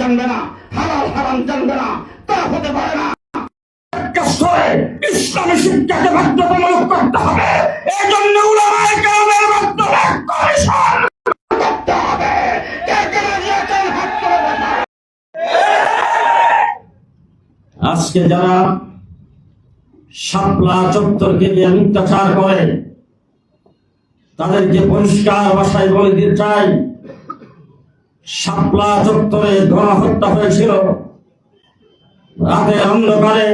জানবে না, হালাল হারাম জানবে না, তা হতে পারে না। ইসলামী শিক্ষাকে বাধ্যতামূলক করতে হবে। এই জন্য উলামায়ে কেরামের মাধ্যমে কমিশন করতে হবে। আজকে যারা শাপলা চত্বরকে নিয়ে মিথ্যাচার করে তাদেরকে পরিষ্কার ভাষায় বলে দিতে চাই, শাপলা চত্বরে গণহত্যা হয়েছিল। রাতের অন্ধকারে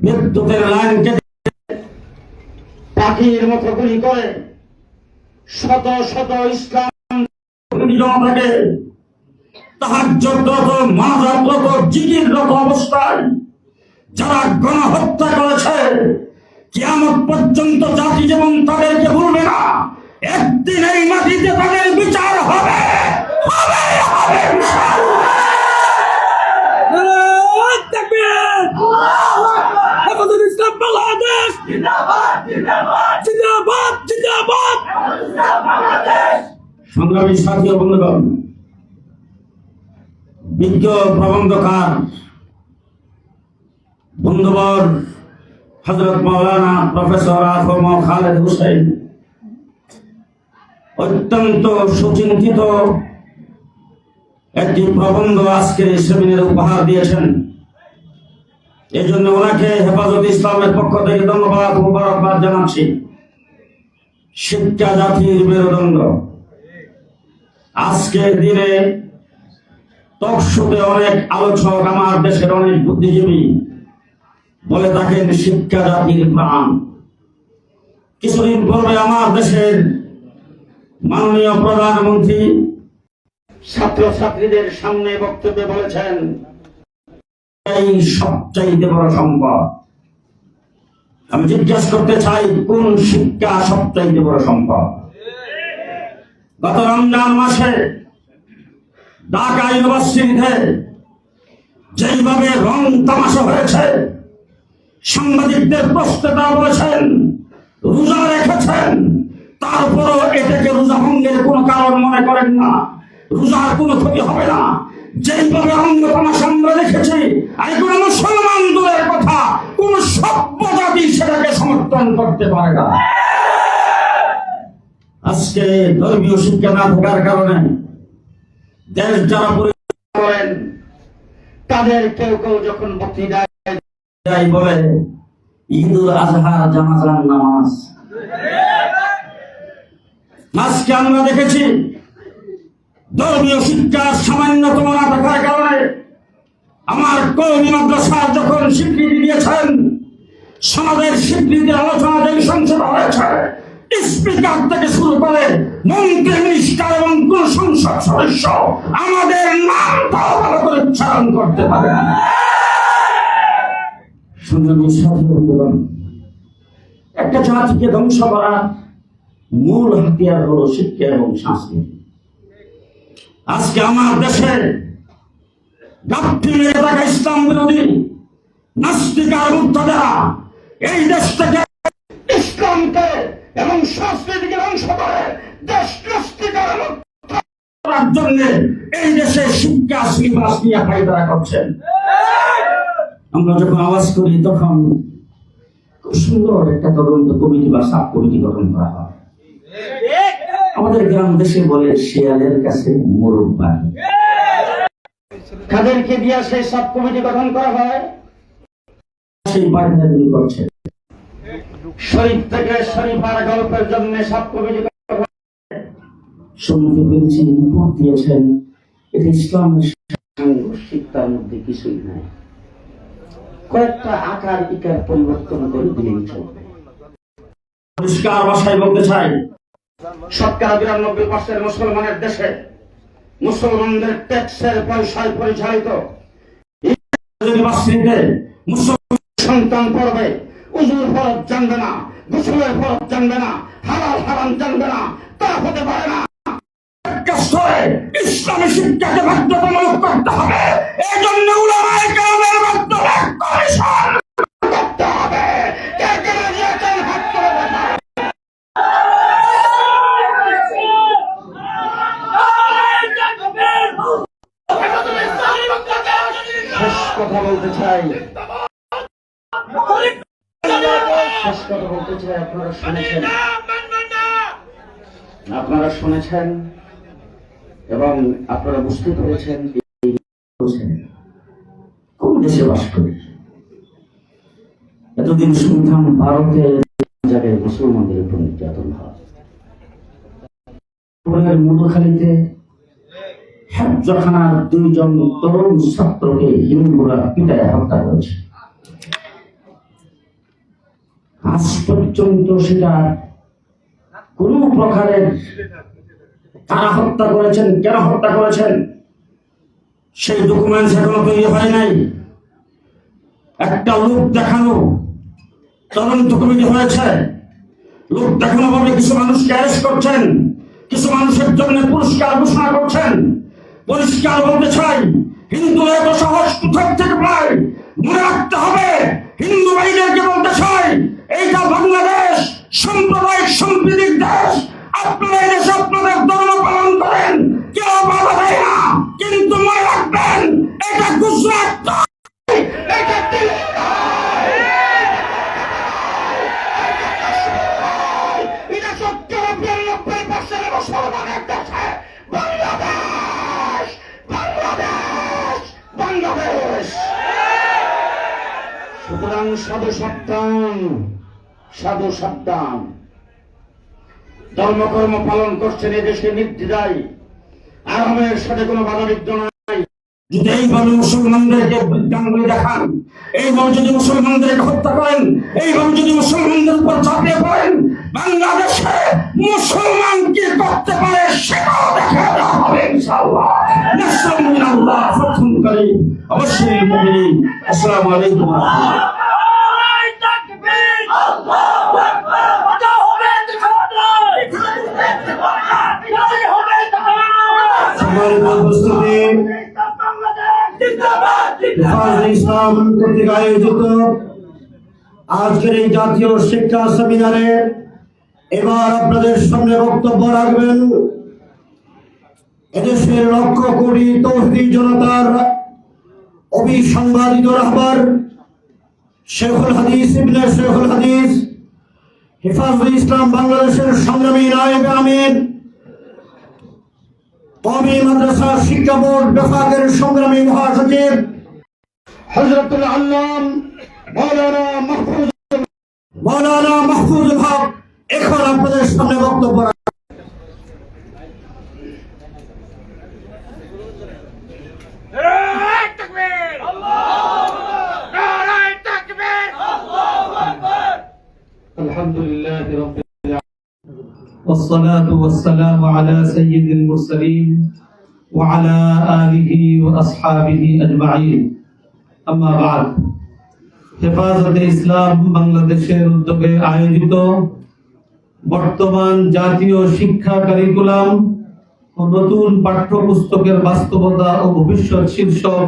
বিদ্যুতের লাইন কেটে পাখির মতো গুলি করে শত শত ইসলাম জনতাকে তাহাজ্জুদরত, মানবরত, জিকিররত অবস্থায় যারা গণহত্যা করেছে, কিয়ামত পর্যন্ত জাতি যেমন তাদেরকে ভুলবে না। একদিন এই মাটিতে তাদের বিচার হবে, হবে, হবে ইনশাআল্লাহ। ইসলাম বাংলাদেশ জিন্দাবাদ, জিন্দাবাদ, জিন্দাবাদ, জিন্দাবাদ। সংগ্রামী সাথী ও বন্ধুগণ, বিজ্ঞ প্রবন্ধকার বন্ধুবর হযরত মাওলানা প্রফেসর আ.ক.ম খালেদ হোসেন অত্যন্ত সুচিন্তিত একটি প্রবন্ধ আজকের এই সেমিনারে উপহার দিয়েছেন। এই জন্য ওনাকে হেফাজত ইসলামের পক্ষ থেকে ধন্যবাদ ও মোবারকবাদ জানাচ্ছি। শিক্ষা জাতির মেরুদণ্ড। আজকের দিনে টকশোতে অনেক আলোচক, আমার দেশের অনেক বুদ্ধিজীবী বলে থাকেন শিক্ষা জাতির প্রাণ। কিছুদিন পূর্বে আমার দেশের মাননীয় প্রধানমন্ত্রী ছাত্রছাত্রীদের সামনে বক্তব্যে বলেছেন, এই সবচাইতে বড় সম্পদ। আমি জিজ্ঞাসা করতে চাই, কোন শিক্ষা সবচাইতে বড় সম্পদ? গত রমজান মাসে ঢাকা ইউনিভার্সিটিতে যেইভাবে রং তামাশা হয়েছে, সাংবাদিকদের প্রশ্নে তারা বলেছেন রোজা রেখেছেন, তারপরও এটাকে রোজা ভঙ্গের কোনো কারণ মনে করেন না, রোজার কোনো ক্ষতি হবে না। যেইভাবে অঙ্গ তামাশা আমরা দেখেছি, আর কোনো মুসলমান দলের কথা কোন সভ্য জাতি সেটাকে সমর্থন করতে পারে না। আজকে ধর্মীয় শিক্ষা না থাকার কারণে দেশ যারা পরিচালনা করেন তাদের কেউ কেউ যখন বক্তৃতায় বলে ঈদুল আজহা জানাজার নামাজ, আজকে আমরা দেখেছি ধর্মীয় শিক্ষা সামান্যতম না থাকার কারণে আমার কওমি মাদ্রাসা যখন স্বীকৃতি দিয়েছেন, সমাজের স্বীকৃতির আলোচনা যে সংসদ হয়েছে, স্পিকার থেকে শুরু করে মন্ত্রী, মিনিস্টার এবং কোন সংসদ সদস্য আমাদের নামটাও ভালো করে উচ্চারণ করতে পারে না। একটা জাতিকে ধ্বংস করার মূল হাতিয়ার হলো শিক্ষা এবং সংস্কৃতি। আজকে আমার দেশে গাপ্পি মেরে থাকা ইসলাম বিরোধী নাস্তিক আর মুর্তাদা এই দেশ থেকে ইসলামকে এবং সংস্কৃতিকে ধ্বংস করে দেশ নাস্তিকের করার জন্য এই দেশে শিক্ষা শ্রীবাস নিয়ে ফায়দা করছেন। আমরা যখন আওয়াজ করি তখন খুব সুন্দর একটা তদন্ত কমিটি বা সাব কমিটি গঠন করা হয়। আমাদের গ্রাম দেশে বলে শিয়ালের কাছে মোরগ বাড়ি। তাদেরকে দিয়ে সেই সাব কমিটি গঠন করা হয়, সেই বাড়িটা তিনি করছেন। শরীফ থেকে শরীফার গল্পের জন্য সাব কমিটি শুনতে পেরেছি, রিপোর্ট দিয়েছেন, এটা ইসলামের সাংঘর্ষিকতার মধ্যে কিছুই নাই, কয়েকটা আকার ইকার পরিবর্তন করে দিলেই চলবে। পরিষ্কার ভাষায় বলতে চাই, ৯২% মুসলমানের দেশে মুসলমানদের ট্যাক্সের পয়সায় পরিচালিত ইউনিভার্সিটিতে মুসলমান সন্তান পড়বে, উজুর ফরজ জানবে না, গোসলের ফরজ জানবে না, হালাল হারাম জানবে না, তা হতে পারে না। ইসলামী শিক্ষাকে বাধ্যতামূলক করতে হবে। এই জন্য উলামায়ে কেরামের মাধ্যমে কমিশন করতে হবে। কথা বলতে চাই, শেষ কথা বলতে চাই। আপনারা শুনেছেন এবং আপনারা বুঝতে পেরেছেন কোন দেশে বাস করি। এতদিন শুনতাম ভারতের জায়গায় মুসলমানদের উপর নির্যাতন হয়, মধুখালীতে হেফজখানার 2 জন তরুণ ছাত্রকে হিন্দুরা পিটায় হত্যা করেছে। আজ পর্যন্ত সেটা কোন প্রকারের কারা হত্যা করেছেন, কেন হত্যা করেছেন, সেই ডকুমেন্টস এখনো তৈরি হয় নাই। একটা লোক দেখানো তদন্ত কমিটি হয়েছে, লোক দেখানো ভাবে কিছু মানুষকে অ্যারেস্ট করছেন, কিছু মানুষের জন্য পুরস্কার ঘোষণা করছেন। পরিষ্কার বলতে চাই, হিন্দু এত সাহস কোথায় থেকে পায় মনে রাখতে হবে। হিন্দু ভাইদেরকে বলতে চাই, এইটা বাংলাদেশ সাম্প্রদায়িক সম্প্রীতির দেশ। আপনারা এই দেশে আপনাদের ধর্ম পালন করেন, কেউ বাধা দেয় না, কিন্তু মনে রাখবেন এটা গুজরাট, সুতরাং সাধু সাবধান। ধর্মকর্ম পালন করছেন এদেশে নির্দ্বিধায়, আরামের সাথে কোনো বাধা বিঘ্ন নাই। যদি এইভাবে মুসলমানদেরকে বিজ্ঞানগুলি দেখান, এইভাবে যদি মুসলমানদেরকে হত্যা করেন, এইভাবে যদি মুসলমানদের উপর চাপিয়ে পড়েন, বাংলাদেশে মুসলমান কি করতে পারে সেটাও দেখা দেওয়া হবে ইনশাআল্লাহ। নাসরুম মিনাল্লাহ ফাতহুন করিম। অবশ্যই মুমিনিন। আসসালামু আলাইকুম ওয়া রাহমাতুল্লাহ। ইসলাম কর্তৃক আয়োজিত আজকের এই জাতীয় শিক্ষা সেমিনারে এবার আপনাদের সামনে বক্তব্য রাখবেন এদেশের লক্ষ কোটি তৌহিদি জনতার অবিসংবাদিত রাহবার শেখুল হাদিস ইবনে শেখুল হাদিস হেফাজুল ইসলাম বাংলাদেশের সংগ্রামী নায়েবে আমির, কওমি মাদ্রাসা শিক্ষা বোর্ড বিভাগের সংগ্রামী মহাসচিব হযরতুল আল্লাম মাওলানা মাহফুজুল হক এখন আপনাদের সামনে বক্তব্য রাখবেন। আলহামদুলিল্লাহ রাব্বিল আলামিন والصلاة والسلام على سيد المرسلين وعلى آله وأصحابه أجمعين أما بعد হেফাজতে ইসলাম বাংলাদেশের উদ্যোগে আয়োজিত বর্তমান জাতীয় শিক্ষা কারিকুলাম ও নতুন পাঠ্যপুস্তকের বাস্তবতা ও ভবিষ্যৎ শীর্ষক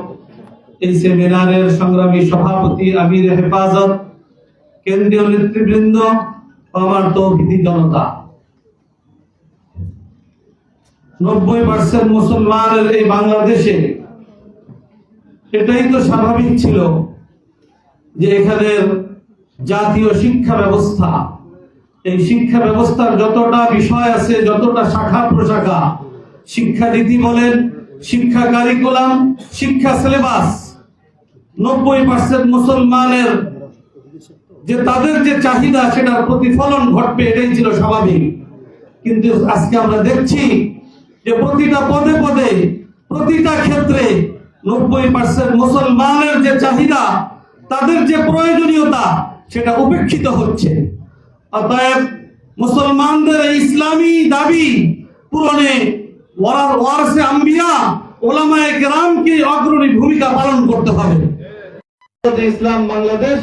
এই সেমিনারের সংগ্রামী সভাপতি আমির হেফাজত, কেন্দ্রীয় নেতৃবৃন্দ, আমার তৌহিদি জনতা, 90% মুসলমানের এই বাংলাদেশে এটাই তো স্বাভাবিক ছিল যে এখানের জাতীয় শিক্ষা ব্যবস্থা, এই শিক্ষা ব্যবস্থার যতটা বিষয় আছে, যতটা শাখা প্রশাখা, শিক্ষানীতি বলেন, শিক্ষা কারিকুলাম, শিক্ষা সিলেবাস, 90% মুসলমানের যে তাদের যে চাহিদা সেটার প্রতিফলন ঘটবে, এটাই ছিল স্বাভাবিক। কিন্তু আজকে আমরা দেখছি যে প্রতিটা পদে পদে, প্রতিটা ক্ষেত্রে 90% মুসলমানের যে চাহিদা, তাদের যে প্রয়োজনীয়তা, সেটা উপেক্ষিত হচ্ছে। অতএব মুসলমানদের এই ইসলামী দাবি পূরণে ওয়ারসে আম্বিয়া ওলামায়ে কেরামকে অগ্রণী ভূমিকা পালন করতে হবে। ইসলাম বাংলাদেশ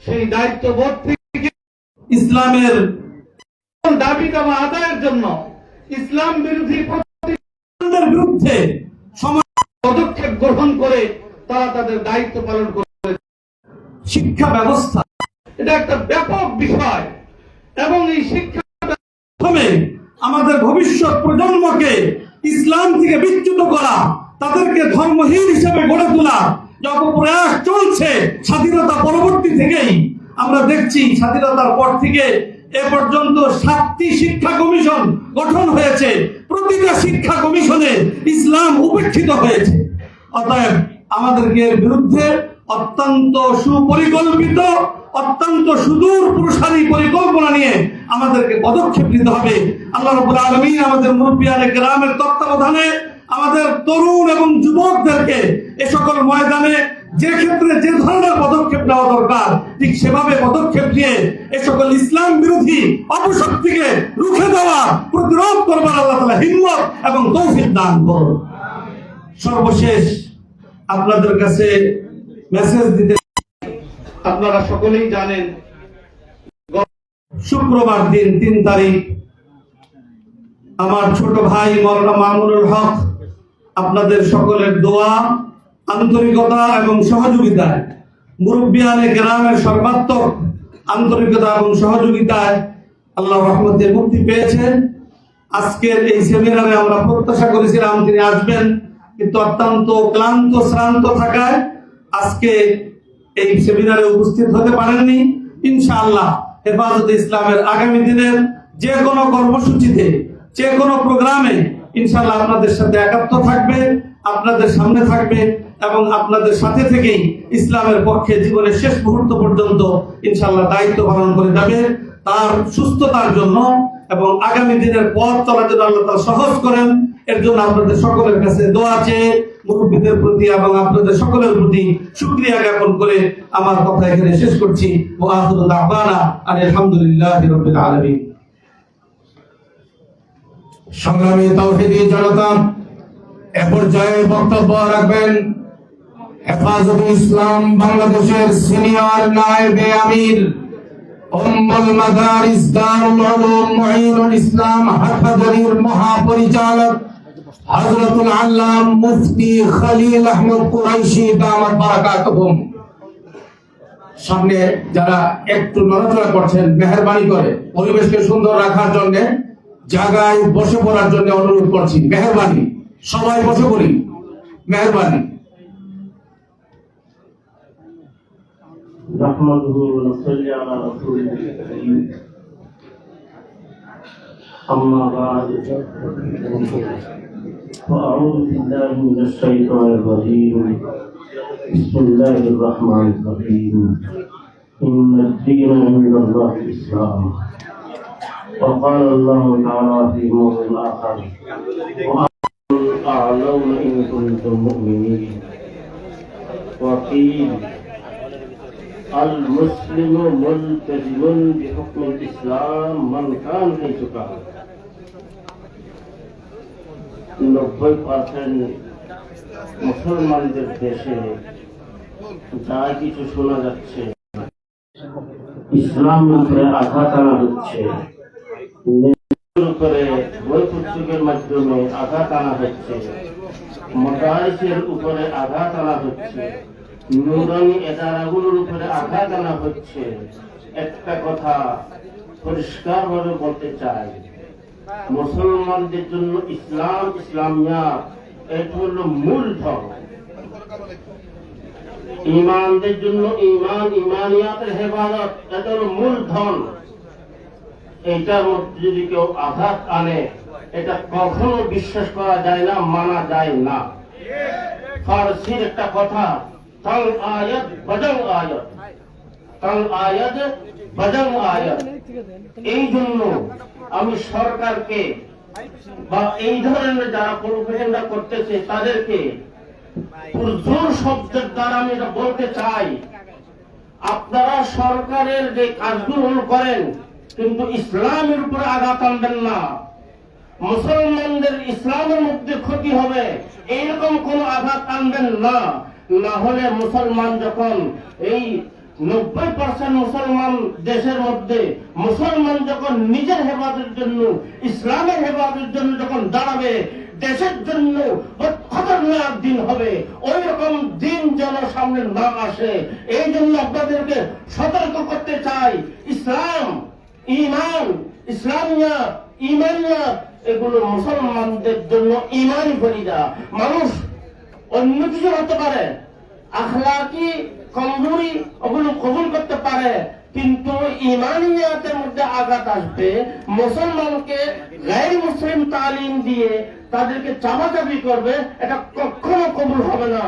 সেই দায়িত্ববোধ থেকে ইসলামের দাবি দাবা আদায়ের জন্য ইসলাম বিরোধী প্রতিষ্ঠানের বিরুদ্ধে সমাজ পদক্ষেপ গ্রহণ করে তারা তাদের দায়িত্ব পালন করে। শিক্ষা ব্যবস্থা এটা একটা ব্যাপক বিষয় এবং এই শিক্ষা মাধ্যমে আমাদের ভবিষ্যৎ প্রজন্মকে ইসলাম থেকে বিচ্যুত করা, তাদেরকে ধর্মহীন হিসেবে গড়ে তোলা, যে অপপ্রয়াস চলছে স্বাধীনতা পরবর্তী থেকেই। আমরা দেখছি স্বাধীনতার পর থেকে এ পর্যন্ত 7টি শিক্ষা কমিশন গঠন হয়েছে, প্রতিটা শিক্ষা কমিশনে ইসলাম উপেক্ষিত হয়েছে। অতএব আমাদেরকে এর বিরুদ্ধে অত্যন্ত সুপরিকল্পিত, অত্যন্ত সুদূর প্রসারী পরিকল্পনা নিয়ে আমাদেরকে পদক্ষেপ নিতে হবে। আল্লাহ রাব্বুল আলামিন আমাদের মুরব্বিয়ানে কেরামের তত্ত্বাবধানে আমাদের তরুণ এবং যুবকদেরকে এ সকল ময়দানে যে ক্ষেত্রে যে ধরনের পদক্ষেপ নেওয়া দরকার ঠিক সেভাবে পদক্ষেপ নিয়ে এ সকল ইসলাম বিরোধী অপশক্তিকে রুখে দেওয়া, প্রতিরোধ করবার আল্লাহ তাআলা হিম্মত এবং তৌফিক দান করুন। সর্বশেষ আপনাদের কাছে মেসেজ দিতে, আপনারা সকলেই জানেন শুক্রবার দিন 3 তারিখ আমার ছোট ভাই মাওলানা মামুনুল হক আপনাদের সকলের দোয়া, আন্তরিকতা এবং সহযোগিতায়, মুরব্বিয়ানে কেরামের সর্বাত্মক আন্তরিকতা এবং সহযোগিতায় আল্লাহর রহমতে মুক্তি পেয়েছেন। আজকের এই সেমিনারে আমরা প্রত্যাশা করেছিলাম তিনি আসবেন, কিন্তু অত্যন্ত ক্লান্ত শ্রান্ত থাকায় আজকে এই সেমিনারে উপস্থিত হতে পারেননি। ইনশাআল্লাহ হেফাজতে ইসলামের আগামী দিনের যে কোনো কর্মসূচিতে, যে কোনো প্রোগ্রামে ইনশাআল্লাহ আপনাদের সাথে একাত্ম থাকবে, আপনাদের সামনে থাকবে এবং আপনাদের সাথে থেকেই ইসলামের পক্ষে জীবনের শেষ মুহূর্ত পর্যন্ত ইনশাআল্লাহ দায়িত্ব পালন করে যাবে। তার সুস্থতার জন্য এবং আগামী দিনের পথ চলার জন্য আল্লাহ তাআলা সহজ করেন, এর জন্য আপনাদের সকলের কাছে দোয়া চেয়ে মুরব্বীদের প্রতি এবং আপনাদের সকলের প্রতি শুকরিয়া জ্ঞাপন করে আমার কথা এখানে শেষ করছি। ওয়া আখিরু দাওয়ানা আলহামদুলিল্লাহি রাব্বিল আলামিন। সংগ্রামী তাওহীদি জনতা, এ পর্যায়ে বক্তব্য রাখবেন হেফাজতে ইসলাম বাংলাদেশের সিনিয়র নায়েবে আমির, উম্মুল মাদারিস দারুল উলুম মুঈনুল ইসলাম হাটহাজারীর মহাপরিচালক হযরতুল আল্লাম মুফতি খলিল আহমদ কুরাইশি দামাত বারাকাতুহুম। সামনে যারা একটু নড়াচড়া করছেন মেহেরবানি করে পরিবেশকে সুন্দর রাখার জন্য জায়গায় বসে পড়ার জন্য অনুরোধ করছি, মেহেরবানি, সবাই বসে পড়ি, মেহেরবানি। نحمده ونصلي على رسوله الكريم أما بعد فأعوذ بالله من الشيطان الرجيم بسم الله الرحمن الرحيم إن الدين عند الله الإسلام وقال الله تعالى في موضع آخر وأنتم أعلون إن كنتم مؤمنين وقيل المسلم ملتزم بحكم الإسلام من كان حيث كان। 90% মুসলমানদের দেশে যা কিছু শোনা যাচ্ছে ইসলামের উপরে আঘাত আনা হচ্ছে, উপরে বই পুস্তকের মাধ্যমে আঘাত আনা হচ্ছে, মাদ্রাসার উপরে আঘাত আনা হচ্ছে, নুরানি এদারাগুলোর উপরে আঘাত আনা হচ্ছে। একটা কথা পরিষ্কার ভাবে বলতে চাই, মুসলমানদের জন্য ইসলাম, ইসলামিয়াত এটা হলো মূল ধর্ম। ইমানদের জন্য ইমান, ইমানিয়াতের হেফাজত এটা হলো মূল ধন। এটার মধ্যে যদি কেউ আঘাত আনে এটা কখনো বিশ্বাস করা যায় না, মানা যায় না। ফারসির একটা কথা, তল আয়াত বজং আয়াত, তল আয়াত বজং আয়াত। এই জন্য আমি সরকারকে বা এই ধরনের যারা প্রোপাগান্ডা করতেছে তাদেরকে জোর শব্দের দ্বারা আমি এটা বলতে চাই, আপনারা সরকারের যে কাজগুলো করেন কিন্তু ইসলামের উপরে আঘাত আনবেন না। মুসলমানদের ইসলামের মধ্যে ক্ষতি হবে এইরকম কোন আঘাত আনবেন না। না হলে মুসলমান যখন এই 90% মুসলমান দেশের মধ্যে মুসলমান যখন নিজের হেফাজতের জন্য, ইসলামের হেফাজতের জন্য যখন দাঁড়াবে, দেশের জন্য খতরনাক দিন হবে। ওই রকম দিন যেন সামনে না আসে, এই জন্য আপনাদেরকে সতর্ক করতে চাই। ইসলাম, ইমান, ইসলামিয়া, ইমানিয়া এগুলো মুসলমানদের জন্য ইমানি ফরিদা। মানুষ অন্য কিছু হতে পারে, আখলাকি কমজোরি ওগুলো কবুল করতে পারে, কিন্তু ইমানিয়াতের মধ্যে আঘাত আসবে। মুসলমানকে গায়র মুসলিম তালিম দিয়ে তাদেরকে চাপাচাপি করবে, এটা কখনো কবুল হবে না।